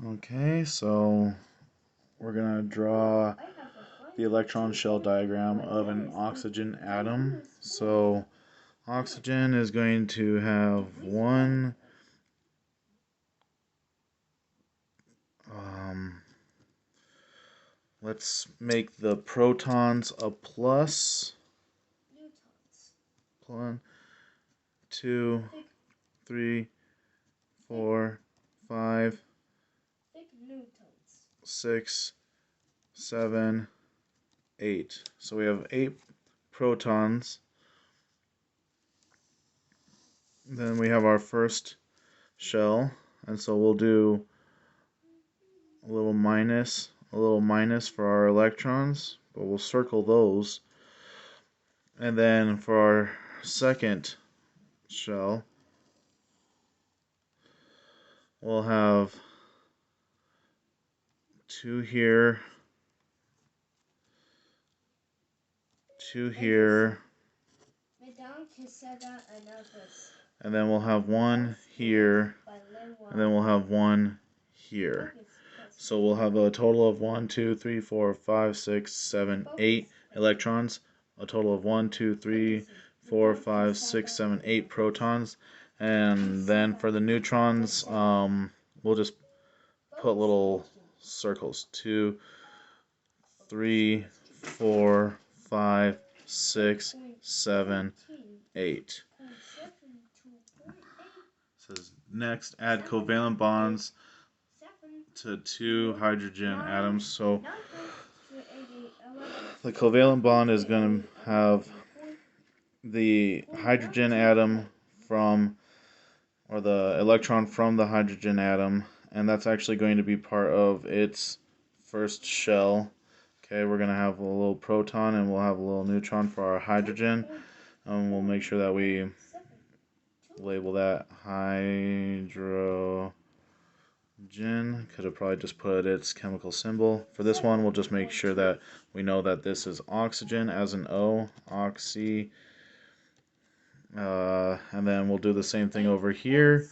Okay, so we're going to draw the electron shell diagram of an oxygen atom. So oxygen is going to have one let's make the protons a plus. One, two, three, four, five, 6, 7, 8. So we have 8 protons. Then we have our first shell, and so we'll do a little minus for our electrons, but we'll circle those. And then for our second shell, we'll have 2 here, 2 here, and then we'll have 1 here, and then we'll have 1 here. So we'll have a total of 1, 2, 3, 4, 5, 6, 7, 8 electrons. A total of 1, 2, 3, 4, 5, 6, 7, 8 protons. And then for the neutrons, we'll just put little circles. 2, 3, 4, 5, 6, 7, 8. It says next, add covalent bonds to 2 hydrogen atoms. So the covalent bond is going to have the hydrogen atom from, or the electron from the hydrogen atom, and that's actually going to be part of its first shell. Okay, we're going to have a little proton and we'll have a little neutron for our hydrogen, and we'll make sure that we label that hydrogen. Could have probably just put its chemical symbol. For this one, we'll just make sure that we know that this is oxygen as an O, oxy. And then we'll do the same thing over here,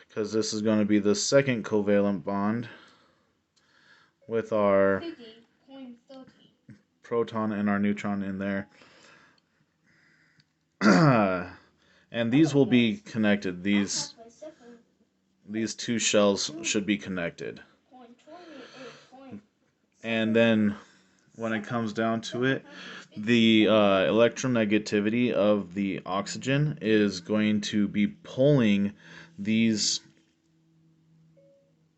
because this is going to be the second covalent bond with our proton and our neutron in there. And these will be connected. These 2 shells should be connected. And then when it comes down to it, the electronegativity of the oxygen is going to be pulling these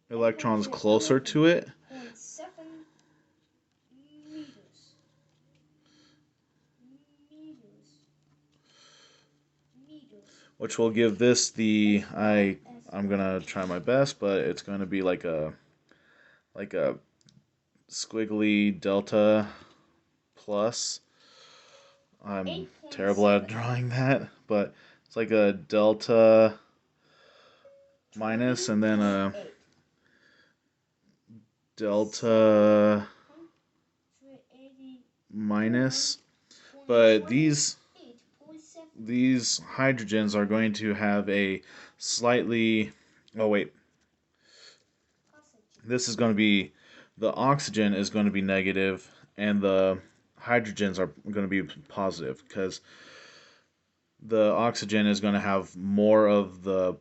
electrons closer to it, which will give this the, I'm gonna try my best, but it's going to be like a squiggly delta plus. I'm terrible at drawing that, but it's like a delta minus and then a delta minus. But these hydrogens are going to have a slightly, oh wait, this is going to be, the oxygen is going to be negative and the hydrogens are going to be positive, because the oxygen is going to have more of the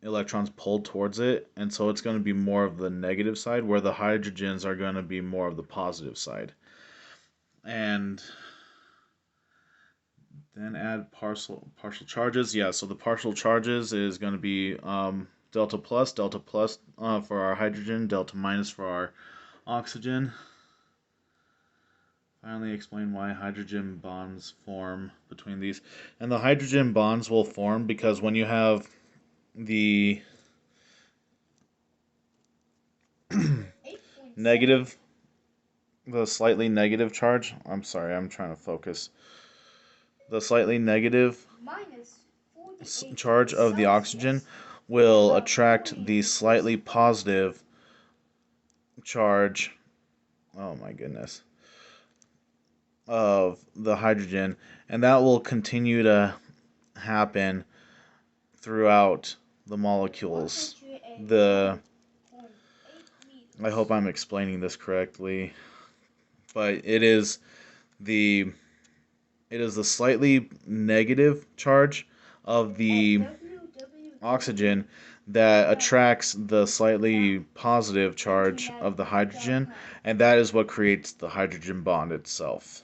electrons pulled towards it, and so it's going to be more of the negative side, where the hydrogens are going to be more of the positive side. And then add partial charges. Yeah, so the partial charges is going to be delta plus for our hydrogen, delta minus for our oxygen. Finally explain why hydrogen bonds form between these. And the hydrogen bonds will form because when you have the negative, the slightly negative charge, I'm sorry, I'm trying to focus. The slightly negative charge of the oxygen will attract the slightly positive charge, oh my goodness, of the hydrogen, and that will continue to happen throughout the molecules. The I hope I'm explaining this correctly, but the it is the slightly negative charge of the oxygen that attracts the slightly positive charge of the hydrogen, and that is what creates the hydrogen bond itself.